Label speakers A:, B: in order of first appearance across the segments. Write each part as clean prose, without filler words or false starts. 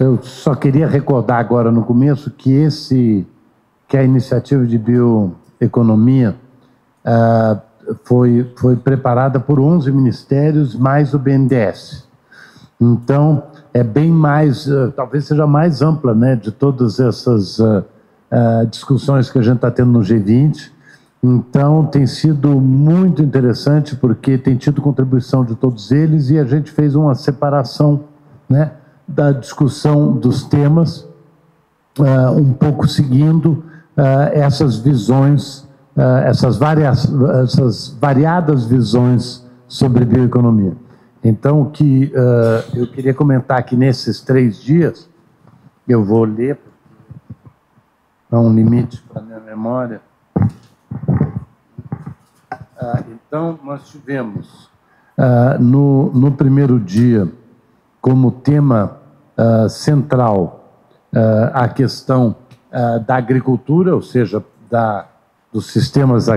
A: Eu só queria recordar agora no começo que a iniciativa de bioeconomia foi preparada por 11 ministérios mais o BNDES. Então, é bem mais, talvez seja mais ampla, né, de todas essas discussões que a gente está tendo no G20. Então, tem sido muito interessante, porque tem tido contribuição de todos eles e a gente fez uma separação, né, da discussão dos temas, um pouco seguindo essas visões, essas variadas visões sobre bioeconomia. Então, o que eu queria comentar que nesses 3 dias, eu vou ler, há um limite para a minha memória. Então, nós tivemos, no primeiro dia, como tema central, a questão da agricultura, ou seja, dos sistemas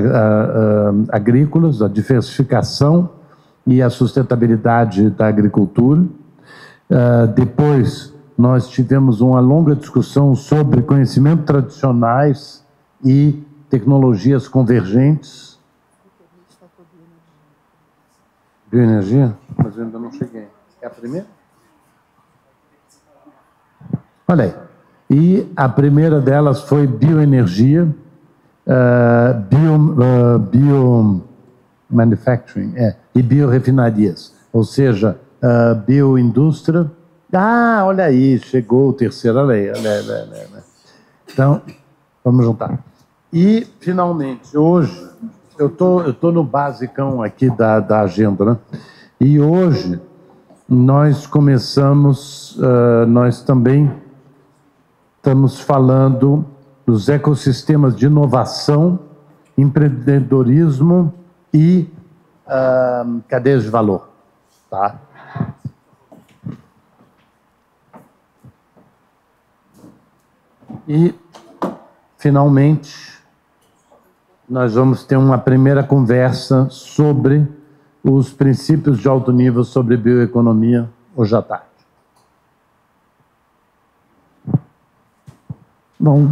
A: agrícolas, a diversificação e a sustentabilidade da agricultura. Depois, nós tivemos uma longa discussão sobre conhecimentos tradicionais e tecnologias convergentes. Bioenergia? Mas eu ainda não cheguei. É a primeira? Olha aí. E a primeira delas foi bioenergia, biomanufacturing, e biorefinarias, ou seja, bioindústria. Olha aí, chegou o terceiro, olha aí. Então, vamos juntar. E, finalmente, hoje, eu tô no basicão aqui da agenda, né? E hoje, nós começamos, nós também estamos falando dos ecossistemas de inovação, empreendedorismo e cadeias de valor, tá? E, finalmente, nós vamos ter uma primeira conversa sobre os princípios de alto nível sobre bioeconomia, hoje à tarde.
B: Bom,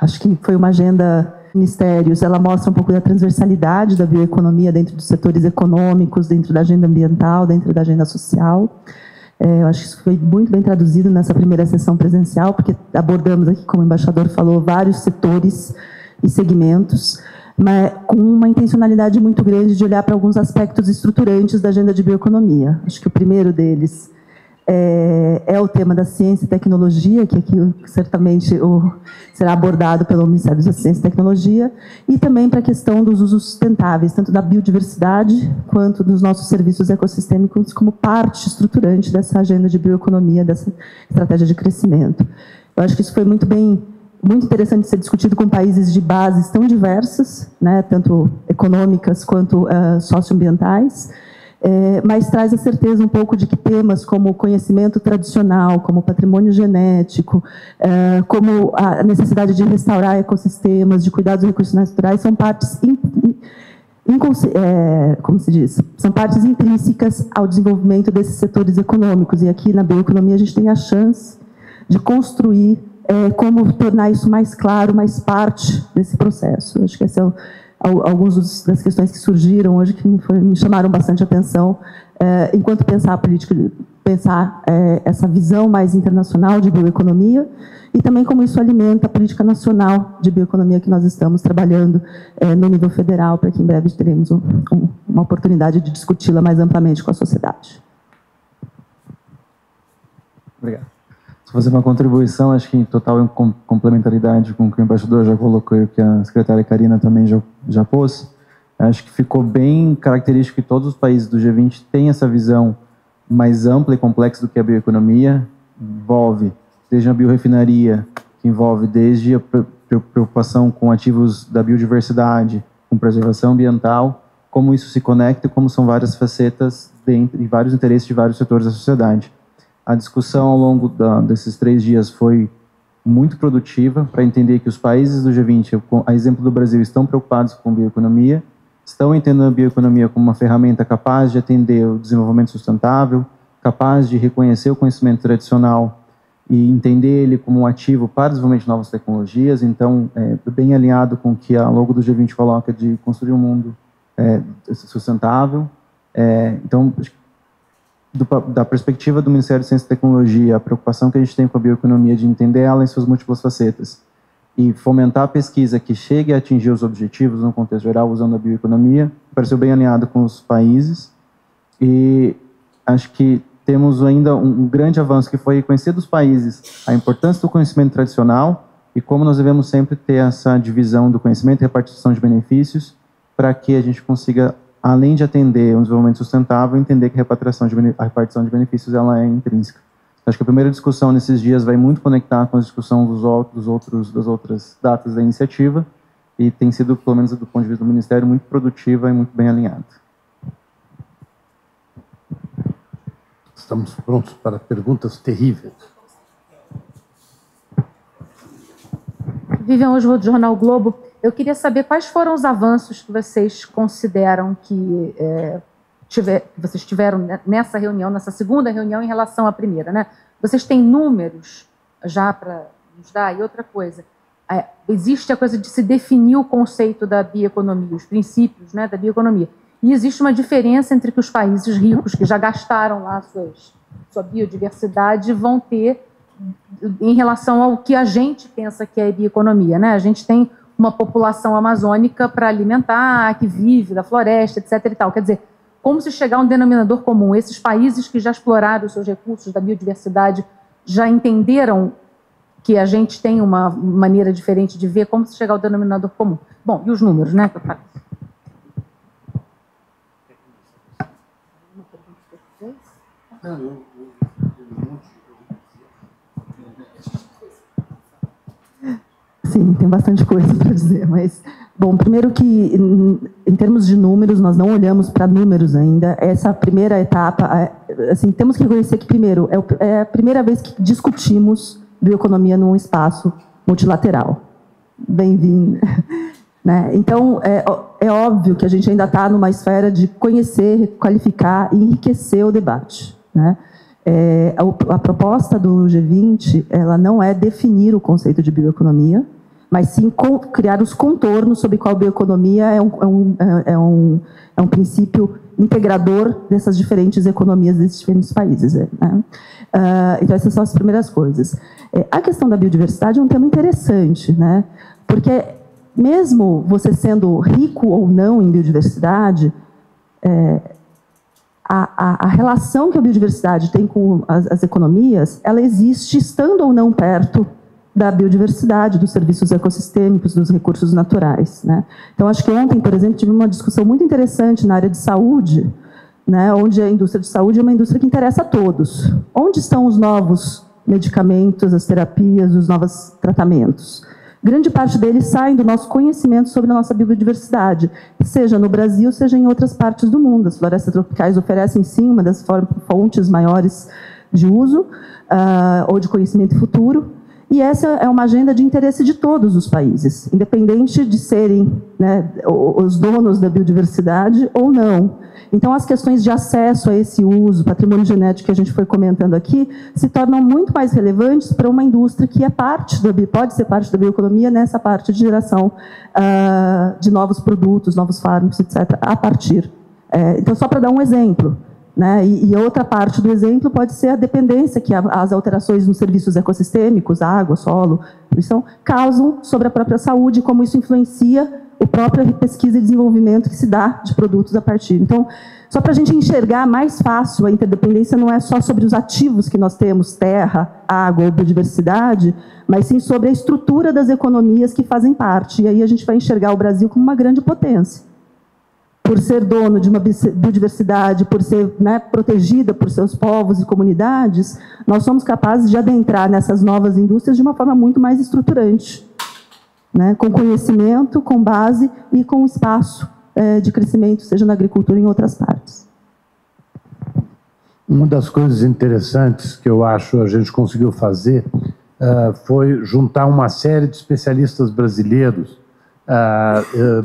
B: acho que foi uma agenda de ministérios, ela mostra um pouco da transversalidade da bioeconomia dentro dos setores econômicos, dentro da agenda ambiental, dentro da agenda social. Eu acho que isso foi muito bem traduzido nessa primeira sessão presencial, porque abordamos aqui, como o embaixador falou, vários setores e segmentos, mas com uma intencionalidade muito grande de olhar para alguns aspectos estruturantes da agenda de bioeconomia. Acho que o primeiro deles é o tema da ciência e tecnologia, que aqui certamente será abordado pelo Ministério da Ciência e Tecnologia, e também para a questão dos usos sustentáveis, tanto da biodiversidade quanto dos nossos serviços ecossistêmicos, como parte estruturante dessa agenda de bioeconomia, dessa estratégia de crescimento. Eu acho que isso foi muito interessante ser discutido com países de bases tão diversas, né, tanto econômicas quanto socioambientais, mas traz a certeza um pouco de que temas como conhecimento tradicional, como patrimônio genético, como a necessidade de restaurar ecossistemas, de cuidar dos recursos naturais, são partes como se diz, são partes intrínsecas ao desenvolvimento desses setores econômicos. E aqui na bioeconomia a gente tem a chance de construir como tornar isso mais claro, mais parte desse processo. Acho que esse é algumas das questões que surgiram hoje que me chamaram bastante atenção, enquanto pensar a política, pensar essa visão mais internacional de bioeconomia e também como isso alimenta a política nacional de bioeconomia que nós estamos trabalhando no nível federal, para que em breve teremos uma oportunidade de discuti-la mais amplamente com a sociedade.
C: Obrigado. Fazer uma contribuição, acho que em total complementaridade com o que o embaixador já colocou e o que a secretária Karina também já pôs. Acho que ficou bem característico que todos os países do G20 têm essa visão mais ampla e complexa do que a bioeconomia. Envolve desde a biorefinaria, que envolve desde a preocupação com ativos da biodiversidade, com preservação ambiental, como isso se conecta e como são várias facetas e vários interesses de vários setores da sociedade. A discussão ao longo desses 3 dias foi muito produtiva para entender que os países do G20, a exemplo do Brasil, estão preocupados com bioeconomia, estão entendendo a bioeconomia como uma ferramenta capaz de atender o desenvolvimento sustentável, capaz de reconhecer o conhecimento tradicional e entender ele como um ativo para o desenvolvimento de novas tecnologias. Então, bem alinhado com o que a logo do G20 coloca de construir um mundo sustentável. Então, da perspectiva do Ministério de Ciência e Tecnologia, a preocupação que a gente tem com a bioeconomia de entender ela em suas múltiplas facetas e fomentar a pesquisa que chegue a atingir os objetivos no contexto geral usando a bioeconomia, pareceu bem alinhado com os países. E acho que temos ainda um grande avanço que foi reconhecer dos países a importância do conhecimento tradicional e como nós devemos sempre ter essa divisão do conhecimento e repartição de benefícios para que a gente consiga, além de atender um desenvolvimento sustentável, entender que a repartição de benefícios ela é intrínseca. Acho que a primeira discussão nesses dias vai muito conectar com a discussão das outras datas da iniciativa e tem sido, pelo menos do ponto de vista do Ministério, muito produtiva e muito bem alinhada.
A: Estamos prontos para perguntas terríveis.
D: Vivian Oswald, do Jornal Globo. Eu queria saber quais foram os avanços que vocês consideram que vocês tiveram nessa reunião, nessa segunda reunião, em relação à primeira, né? Vocês têm números já para nos dar? E outra coisa, existe a coisa de se definir o conceito da bioeconomia, os princípios, né, da bioeconomia. E existe uma diferença entre que os países ricos, que já gastaram lá sua biodiversidade, vão ter em relação ao que a gente pensa que é bioeconomia, né? A gente tem uma população amazônica para alimentar, que vive da floresta, etc. e tal. Quer dizer, como se chegar a um denominador comum? Esses países que já exploraram os seus recursos da biodiversidade já entenderam que a gente tem uma maneira diferente de ver, como se chegar ao denominador comum? Bom, e os números, né? Que eu falei.
B: Sim, tem bastante coisa para dizer, mas, bom, primeiro que, em termos de números, nós não olhamos para números ainda. Essa primeira etapa, assim, temos que reconhecer que, primeiro, é a primeira vez que discutimos bioeconomia num espaço multilateral. Bem-vindo. Né? Então, é óbvio que a gente ainda está numa esfera de conhecer, qualificar e enriquecer o debate. Né? A proposta do G20 ela não é definir o conceito de bioeconomia, mas sim criar os contornos sobre qual bioeconomia é um princípio integrador dessas diferentes economias desses diferentes países. Né? Então, essas são as primeiras coisas. A questão da biodiversidade é um tema interessante, né? Porque mesmo você sendo rico ou não em biodiversidade, a relação que a biodiversidade tem com as economias, ela existe estando ou não perto da biodiversidade, dos serviços ecossistêmicos, dos recursos naturais. Né? Então, acho que ontem, por exemplo, tive uma discussão muito interessante na área de saúde, né, onde a indústria de saúde é uma indústria que interessa a todos. Onde estão os novos medicamentos, as terapias, os novos tratamentos? Grande parte deles saem do nosso conhecimento sobre a nossa biodiversidade, seja no Brasil, seja em outras partes do mundo. As florestas tropicais oferecem, sim, uma das fontes maiores de uso ou de conhecimento futuro. E essa é uma agenda de interesse de todos os países, independente de serem, né, os donos da biodiversidade ou não. Então, as questões de acesso a esse uso, patrimônio genético que a gente foi comentando aqui, se tornam muito mais relevantes para uma indústria que pode ser parte da bioeconomia nessa parte de geração de novos produtos, novos fármacos, etc., a partir. Então, só para dar um exemplo. Né? E outra parte do exemplo pode ser a dependência que as alterações nos serviços ecossistêmicos, água, solo, poluição, causam sobre a própria saúde, como isso influencia a própria pesquisa e desenvolvimento que se dá de produtos a partir. Então, só para a gente enxergar mais fácil, a interdependência não é só sobre os ativos que nós temos, terra, água ou biodiversidade, mas sim sobre a estrutura das economias que fazem parte. E aí a gente vai enxergar o Brasil como uma grande potência. Por ser dono de uma biodiversidade, por ser, né, protegida por seus povos e comunidades, nós somos capazes de adentrar nessas novas indústrias de uma forma muito mais estruturante, né, com conhecimento, com base e com espaço de crescimento, seja na agricultura ou em outras partes.
A: Uma das coisas interessantes que eu acho a gente conseguiu fazer foi juntar uma série de especialistas brasileiros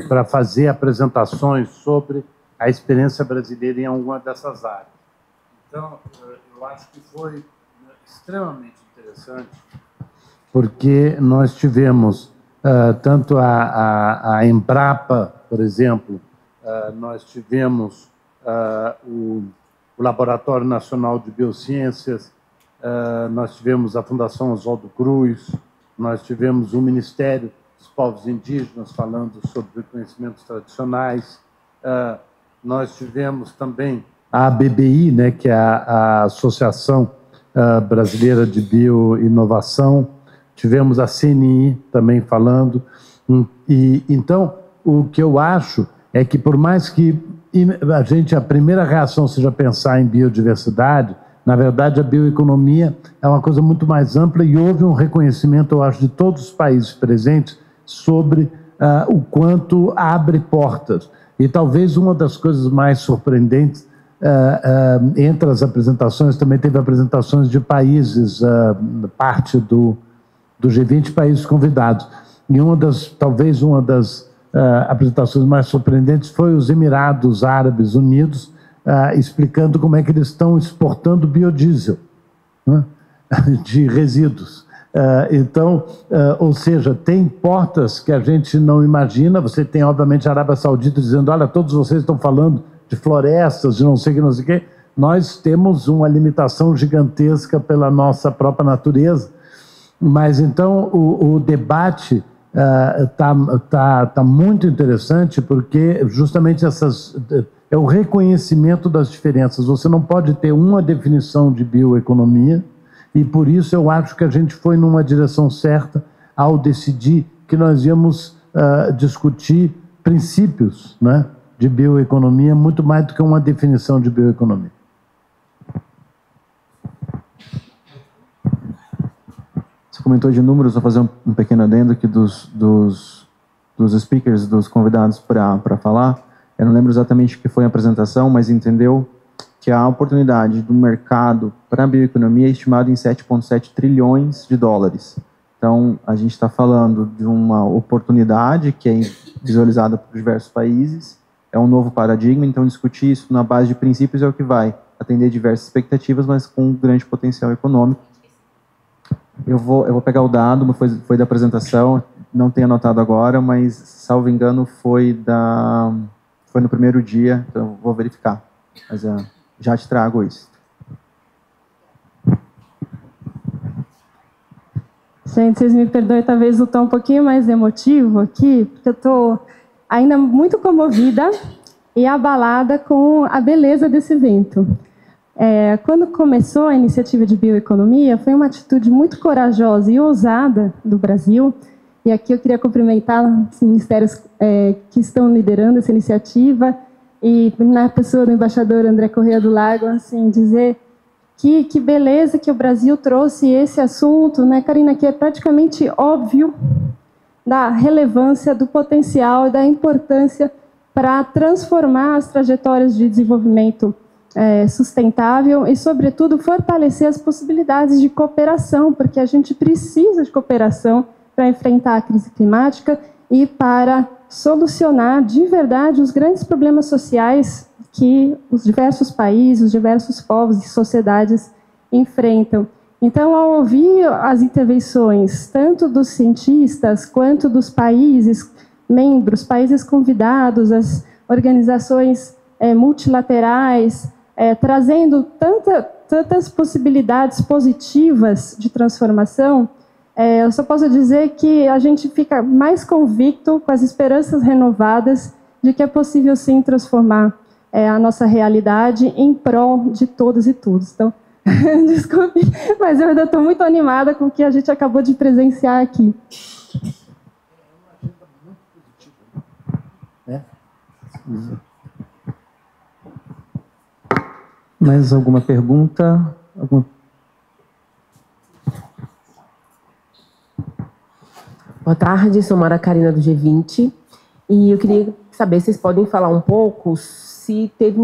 A: para fazer apresentações sobre a experiência brasileira em alguma dessas áreas. Então, eu acho que foi extremamente interessante interessante, porque nós tivemos tanto a Embrapa, por exemplo, nós tivemos o Laboratório Nacional de Biociências, nós tivemos a Fundação Oswaldo Cruz, nós tivemos o Ministério dos Povos Indígenas falando sobre conhecimentos tradicionais, nós tivemos também a ABBI, né, que é a Associação Brasileira de Bioinovação, tivemos a CNI também falando. Então, o que eu acho é que, por mais que a primeira reação seja pensar em biodiversidade, na verdade, a bioeconomia é uma coisa muito mais ampla e houve um reconhecimento, eu acho, de todos os países presentes sobre o quanto abre portas. E talvez uma das coisas mais surpreendentes, entre as apresentações, também teve apresentações de países, parte do G20, países convidados. E talvez uma das apresentações mais surpreendentes foi os Emirados Árabes Unidos, explicando como é que eles estão exportando biodiesel, né, de resíduos. Então, ou seja, tem portas que a gente não imagina. Você tem, obviamente, a Arábia Saudita dizendo, olha, todos vocês estão falando de florestas, de não sei o que, não sei o que. Nós temos uma limitação gigantesca pela nossa própria natureza. Mas, então, o debate tá muito interessante, porque justamente é o reconhecimento das diferenças. Você não pode ter uma definição de bioeconomia, e por isso eu acho que a gente foi numa direção certa ao decidir que nós íamos discutir princípios, né, de bioeconomia, muito mais do que uma definição de bioeconomia.
C: Você comentou de números, vou fazer um pequeno adendo aqui dos speakers, dos convidados para falar. Eu não lembro exatamente o que foi a apresentação, mas entendeu que a oportunidade do mercado para a bioeconomia é estimada em 7,7 trilhões de dólares. Então, a gente está falando de uma oportunidade que é visualizada por diversos países, é um novo paradigma, então discutir isso na base de princípios é o que vai atender diversas expectativas, mas com um grande potencial econômico. Eu vou pegar o dado, foi da apresentação, não tenho anotado agora, mas, salvo engano, foi no primeiro dia, então eu vou verificar. Mas já te trago isso.
E: Gente, vocês me perdoem, talvez eu estou um pouquinho mais emotivo aqui, porque eu estou ainda muito comovida e abalada com a beleza desse evento. Quando começou a iniciativa de bioeconomia, foi uma atitude muito corajosa e ousada do Brasil, e aqui eu queria cumprimentar os ministérios que estão liderando essa iniciativa, e na pessoa do embaixador André Correia do Lago, assim, dizer que beleza que o Brasil trouxe esse assunto, né, Karina, que é praticamente óbvio da relevância, do potencial e da importância para transformar as trajetórias de desenvolvimento sustentável e, sobretudo, fortalecer as possibilidades de cooperação, porque a gente precisa de cooperação para enfrentar a crise climática e para solucionar de verdade os grandes problemas sociais que os diversos países, os diversos povos e sociedades enfrentam. Então, ao ouvir as intervenções, tanto dos cientistas quanto dos países membros, países convidados, as organizações multilaterais, trazendo tantas possibilidades positivas de transformação, eu só posso dizer que a gente fica mais convicto, com as esperanças renovadas, de que é possível, sim, transformar a nossa realidade em prol de todos e todos. Então, desculpe, mas eu ainda estou muito animada com o que a gente acabou de presenciar aqui.
C: Mais alguma pergunta?
F: Boa tarde, sou Mara Karina do G20 e eu queria saber se vocês podem falar um pouco se teve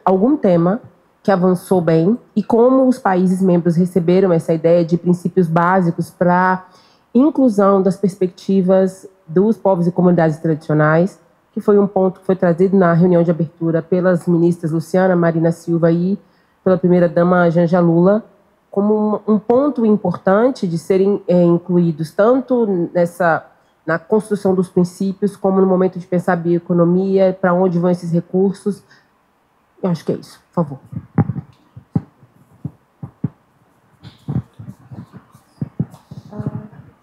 F: algum tema que avançou bem e como os países membros receberam essa ideia de princípios básicos para inclusão das perspectivas dos povos e comunidades tradicionais, que foi um ponto que foi trazido na reunião de abertura pelas ministras Luciana Marina Silva e pela primeira-dama Janja Lula, como um ponto importante de serem incluídos tanto na construção dos princípios, como no momento de pensar a bioeconomia, para onde vão esses recursos. Eu acho que é isso, por favor.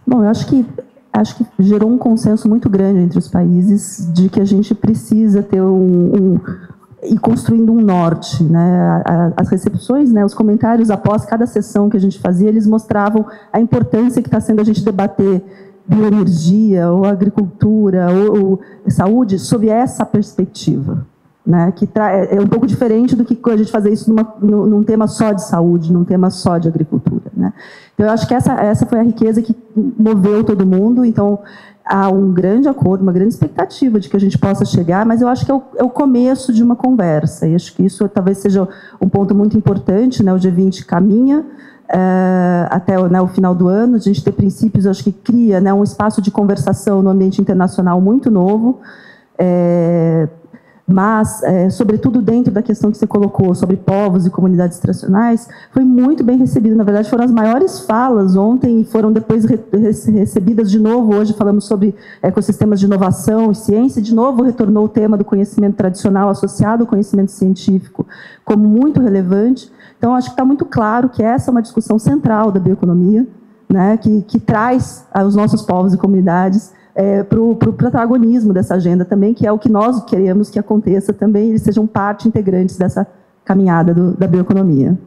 B: Bom, eu acho que gerou um consenso muito grande entre os países de que a gente precisa ter ir construindo um norte, né? As recepções, né, os comentários após cada sessão que a gente fazia, eles mostravam a importância que está sendo a gente debater bioenergia, ou agricultura, ou saúde, sob essa perspectiva, né? Que é um pouco diferente do que a gente fazer isso num tema só de saúde, num tema só de agricultura, né? Então, eu acho que essa foi a riqueza que moveu todo mundo. Então, há um grande acordo, uma grande expectativa de que a gente possa chegar, mas eu acho que é o começo de uma conversa, e acho que isso talvez seja um ponto muito importante, né? O G20 caminha até o final do ano, a gente ter princípios, acho que cria, né, um espaço de conversação no ambiente internacional muito novo, mas, sobretudo dentro da questão que você colocou sobre povos e comunidades tradicionais, foi muito bem recebido. Na verdade, foram as maiores falas ontem e foram depois recebidas de novo. Hoje falamos sobre ecossistemas de inovação e ciência. De novo, retornou o tema do conhecimento tradicional associado ao conhecimento científico como muito relevante. Então, acho que está muito claro que essa é uma discussão central da bioeconomia, né, que traz os nossos povos e comunidades para o protagonismo dessa agenda também, que é o que nós queremos que aconteça também, eles sejam parte integrantes dessa caminhada da bioeconomia.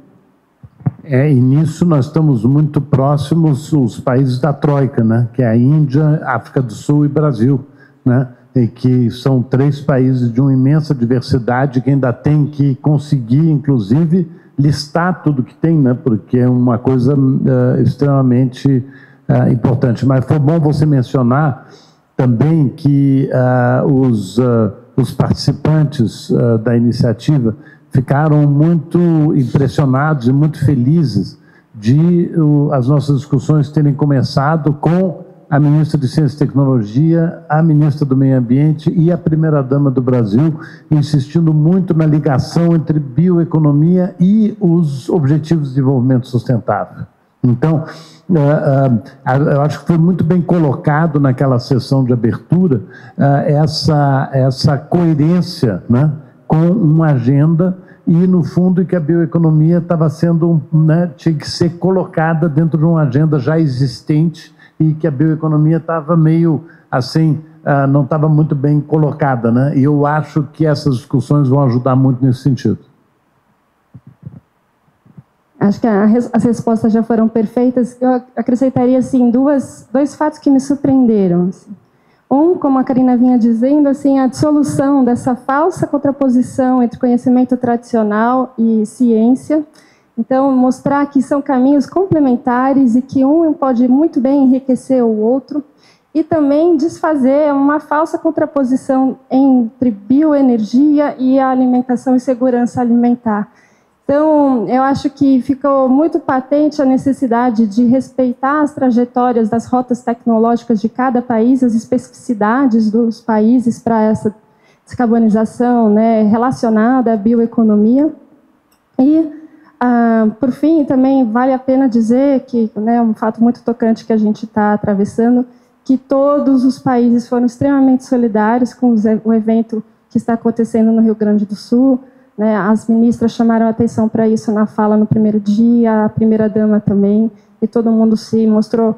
A: E nisso nós estamos muito próximos os países da Troika, né? Que é a Índia, África do Sul e Brasil, né? E que são 3 países de uma imensa diversidade que ainda tem que conseguir, inclusive, listar tudo que tem, né? Porque é uma coisa extremamente importante. Mas foi bom você mencionar também que os participantes da iniciativa ficaram muito impressionados e muito felizes de as nossas discussões terem começado com a ministra de Ciência e Tecnologia, a ministra do Meio Ambiente e a primeira-dama do Brasil, insistindo muito na ligação entre bioeconomia e os Objetivos de Desenvolvimento Sustentável. Então, eu acho que foi muito bem colocado naquela sessão de abertura essa coerência, né, com uma agenda e, no fundo, que a bioeconomia estava sendo, né, tinha que ser colocada dentro de uma agenda já existente e que a bioeconomia estava meio assim, não estava muito bem colocada, né? E eu acho que essas discussões vão ajudar muito nesse sentido.
E: Acho que as respostas já foram perfeitas. Eu acrescentaria assim, dois fatos que me surpreenderam. Assim. Como a Karina vinha dizendo, assim, a dissolução dessa falsa contraposição entre conhecimento tradicional e ciência. Então, mostrar que são caminhos complementares e que um pode muito bem enriquecer o outro. E também desfazer uma falsa contraposição entre bioenergia e a alimentação e segurança alimentar. Então, eu acho que ficou muito patente a necessidade de respeitar as trajetórias das rotas tecnológicas de cada país, as especificidades dos países para essa descarbonização, né, relacionada à bioeconomia. E, por fim, também vale a pena dizer que, né, um fato muito tocante que a gente está atravessando, que todos os países foram extremamente solidários com o evento que está acontecendo no Rio Grande do Sul. Né, as ministras chamaram a atenção para isso na fala no primeiro dia, a primeira-dama também, e todo mundo se mostrou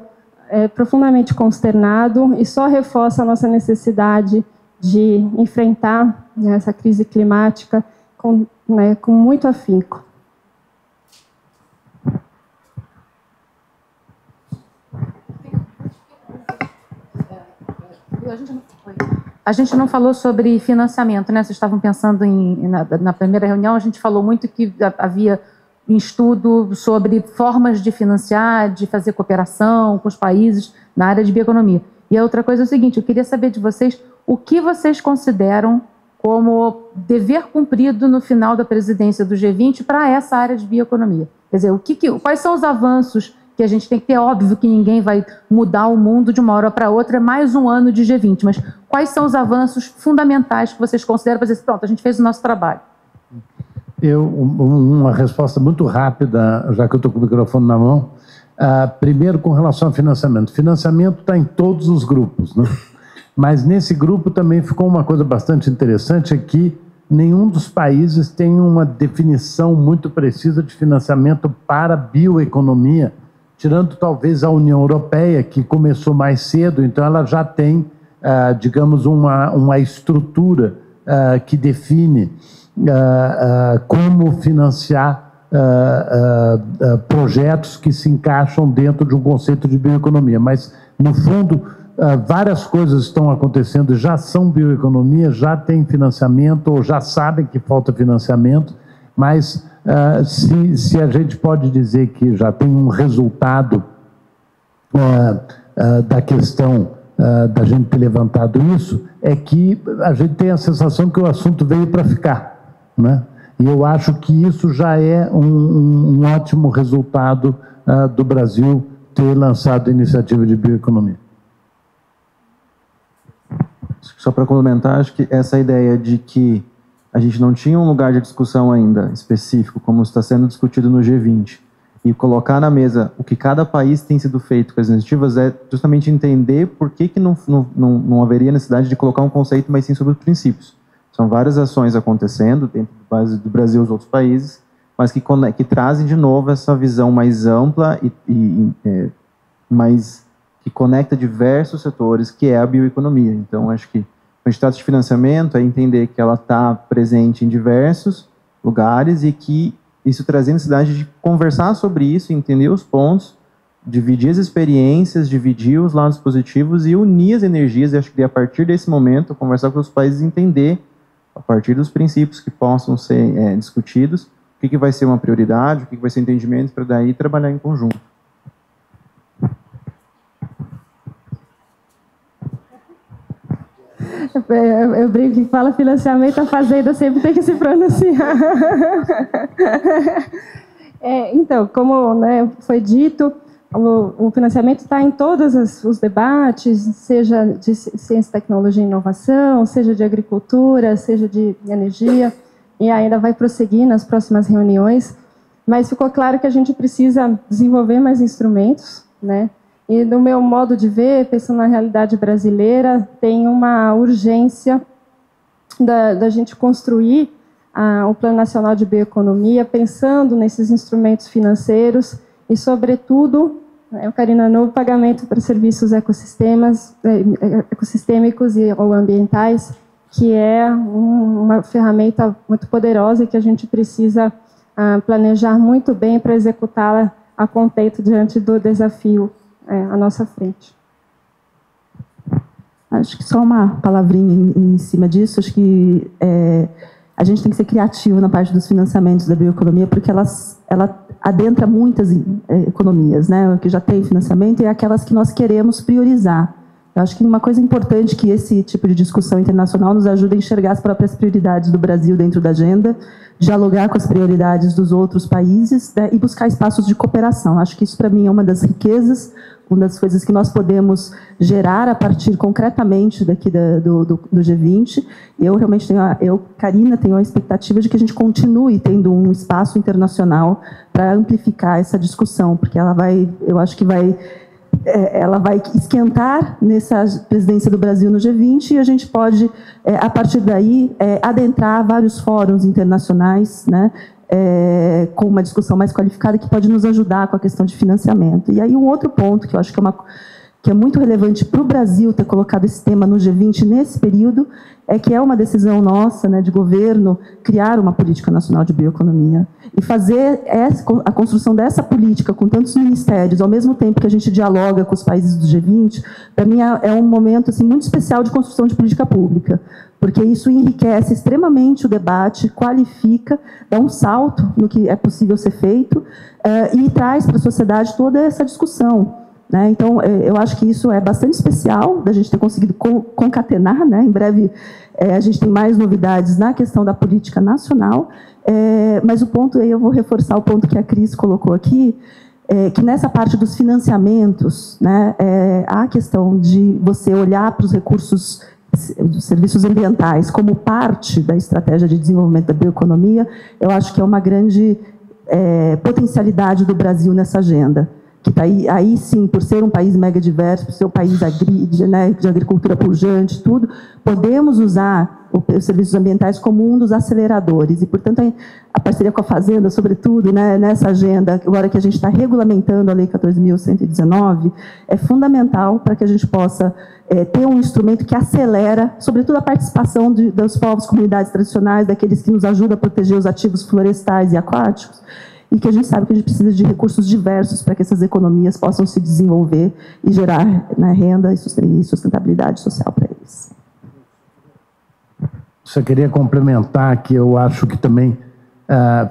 E: profundamente consternado e só reforça a nossa necessidade de enfrentar, né, essa crise climática com muito afinco.
D: A gente não falou sobre financiamento, né? Vocês estavam pensando na primeira reunião, a gente falou muito que havia um estudo sobre formas de financiar, de fazer cooperação com os países na área de bioeconomia. E a outra coisa é o seguinte, eu queria saber de vocês o que vocês consideram como dever cumprido no final da presidência do G20 para essa área de bioeconomia. Quer dizer, quais são os avanços que a gente tem que ter? Óbvio que ninguém vai mudar o mundo de uma hora para outra, é mais um ano de G20, mas quais são os avanços fundamentais que vocês consideram para dizer, pronto, a gente fez o nosso trabalho?
A: Uma resposta muito rápida, já que eu estou com o microfone na mão. Primeiro, com relação ao financiamento. Financiamento está em todos os grupos, né? Mas nesse grupo também ficou uma coisa bastante interessante, é que nenhum dos países tem uma definição muito precisa de financiamento para a bioeconomia, tirando talvez a União Europeia, que começou mais cedo, então ela já tem, digamos, uma estrutura que define como financiar projetos que se encaixam dentro de um conceito de bioeconomia. Mas, no fundo, várias coisas estão acontecendo, já são bioeconomia, já tem financiamento, ou já sabem que falta financiamento, mas se a gente pode dizer que já tem um resultado da questão da gente ter levantado isso, é que a gente tem a sensação que o assunto veio para ficar, né? E eu acho que isso já é um ótimo resultado do Brasil ter lançado a iniciativa de bioeconomia.
C: Só para complementar, acho que essa ideia de que a gente não tinha um lugar de discussão ainda específico, como está sendo discutido no G20, e colocar na mesa o que cada país tem sido feito com as iniciativas, é justamente entender por que não haveria necessidade de colocar um conceito, mas sim sobre os princípios. São várias ações acontecendo dentro do Brasil e dos outros países, mas que trazem de novo essa visão mais ampla e mais que conecta diversos setores, que é a bioeconomia. Então, acho que quando a gente trata de financiamento, é entender que ela está presente em diversos lugares e que isso traz a necessidade de conversar sobre isso, entender os pontos, dividir as experiências, dividir os lados positivos e unir as energias. E acho que a partir desse momento, conversar com os países e entender, a partir dos princípios que possam ser discutidos, o que vai ser uma prioridade, o que vai ser entendimento, para daí trabalhar em conjunto.
E: Eu brinco que fala financiamento, a Fazenda sempre tem que se pronunciar. Então, como foi dito, o financiamento está em todos os debates, seja de ciência, tecnologia e inovação, seja de agricultura, seja de energia, e ainda vai prosseguir nas próximas reuniões, mas ficou claro que a gente precisa desenvolver mais instrumentos, né? E, no meu modo de ver, pensando na realidade brasileira, tem uma urgência da gente construir o Plano Nacional de Bioeconomia, pensando nesses instrumentos financeiros e, sobretudo, Karina, no pagamento para serviços ecossistêmicos ou ambientais, que é uma ferramenta muito poderosa e que a gente precisa planejar muito bem para executá-la a contento diante do desafio à nossa frente.
B: Acho que só uma palavrinha em cima disso. Acho que a gente tem que ser criativo na parte dos financiamentos da bioeconomia, porque ela adentra muitas economias, né, que já tem financiamento, e aquelas que nós queremos priorizar. Eu acho que uma coisa importante que esse tipo de discussão internacional nos ajuda a enxergar as próprias prioridades do Brasil dentro da agenda, dialogar com as prioridades dos outros países, né, e buscar espaços de cooperação. Acho que isso, para mim, é uma das riquezas, uma das coisas que nós podemos gerar a partir concretamente daqui do G20. Eu realmente Karina, tenho a expectativa de que a gente continue tendo um espaço internacional para amplificar essa discussão, porque ela vai esquentar nessa presidência do Brasil no G20 e a gente pode, a partir daí, adentrar vários fóruns internacionais, né, com uma discussão mais qualificada que pode nos ajudar com a questão de financiamento. E aí um outro ponto que eu acho que é muito relevante para o Brasil ter colocado esse tema no G20 nesse período, é que é uma decisão nossa, né, de governo, criar uma política nacional de bioeconomia. E fazer a construção dessa política com tantos ministérios, ao mesmo tempo que a gente dialoga com os países do G20, para mim é um momento assim, muito especial de construção de política pública, porque isso enriquece extremamente o debate, qualifica, dá um salto no que é possível ser feito e traz para a sociedade toda essa discussão. Né? Então, eu acho que isso é bastante especial, da gente ter conseguido concatenar, né? Em breve a gente tem mais novidades na questão da política nacional, mas o ponto, aí eu vou reforçar o ponto que a Cris colocou aqui, que nessa parte dos financiamentos, né, a questão de você olhar para os recursos os serviços ambientais como parte da estratégia de desenvolvimento da bioeconomia, eu acho que é uma grande potencialidade do Brasil nessa agenda, que está aí sim, por ser um país mega diverso, por ser um país de agricultura pujante, tudo, podemos usar os serviços ambientais como um dos aceleradores, e, portanto, a parceria com a Fazenda, sobretudo, né, nessa agenda, agora que a gente está regulamentando a Lei 14.119, é fundamental para que a gente possa ter um instrumento que acelera, sobretudo, a participação dos povos, comunidades tradicionais, daqueles que nos ajudam a proteger os ativos florestais e aquáticos, e que a gente sabe que a gente precisa de recursos diversos para que essas economias possam se desenvolver e gerar, né, renda e sustentabilidade social para eles.
A: Só queria complementar que eu acho que também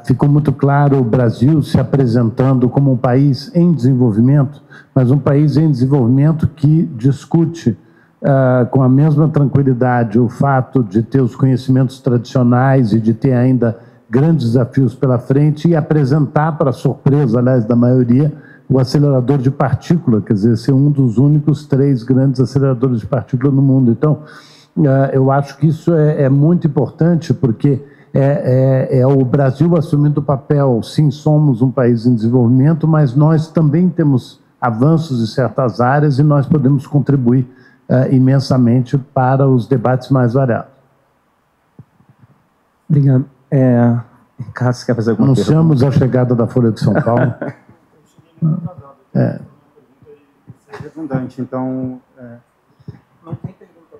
A: ficou muito claro o Brasil se apresentando como um país em desenvolvimento, mas um país em desenvolvimento que discute com a mesma tranquilidade o fato de ter os conhecimentos tradicionais e de ter ainda grandes desafios pela frente e apresentar, para surpresa, aliás, da maioria, o acelerador de partícula, quer dizer, ser um dos únicos 3 grandes aceleradores de partícula no mundo. Então, eu acho que isso é muito importante, porque é o Brasil assumindo o papel, sim, somos um país em desenvolvimento, mas nós também temos avanços em certas áreas e nós podemos contribuir imensamente para os debates mais variados.
C: Obrigado. Ricardo, você quer fazer alguma pergunta?
A: Anunciamos a chegada da Folha de São Paulo.
G: É redundante, então... Não tem pergunta.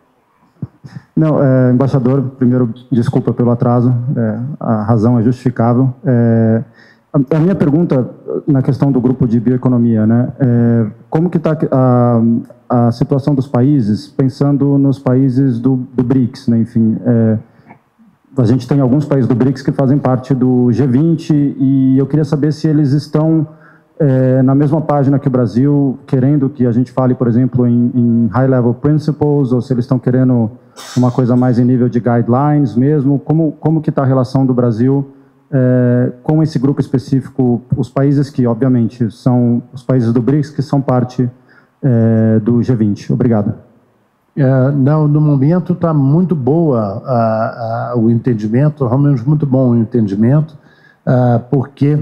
G: Não, embaixador, primeiro, desculpa pelo atraso, a razão é justificável. A minha pergunta, na questão do grupo de bioeconomia, né, como que está a situação dos países, pensando nos países do BRICS, né, enfim... a gente tem alguns países do BRICS que fazem parte do G20 e eu queria saber se eles estão na mesma página que o Brasil, querendo que a gente fale, por exemplo, em high-level principles, ou se eles estão querendo uma coisa mais em nível de guidelines mesmo. Como que está a relação do Brasil com esse grupo específico, os países que, obviamente, são os países do BRICS que são parte do G20? Obrigado.
A: Não, no momento está muito boa o entendimento, realmente muito bom o entendimento, porque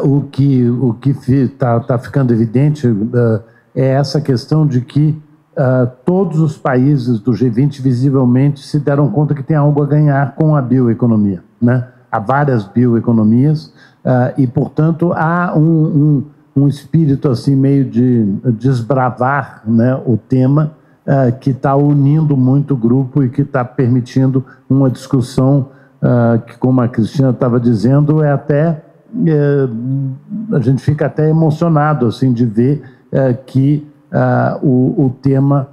A: o que está ficando evidente é essa questão de que todos os países do G20 visivelmente se deram conta que tem algo a ganhar com a bioeconomia, né? Há várias bioeconomias e, portanto, há um espírito assim meio de desbravar, né, o tema, que está unindo muito o grupo e que está permitindo uma discussão que, como a Cristina estava dizendo, a gente fica até emocionado assim, de ver que o tema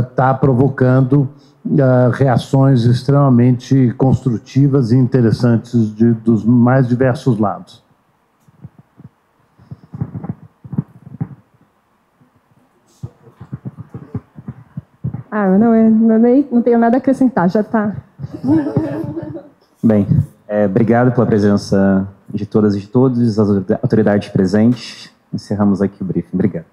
A: está provocando reações extremamente construtivas e interessantes dos mais diversos lados.
E: Não tenho nada a acrescentar, já está.
H: Bem, obrigado pela presença de todas e de todos, as autoridades presentes. Encerramos aqui o briefing. Obrigado.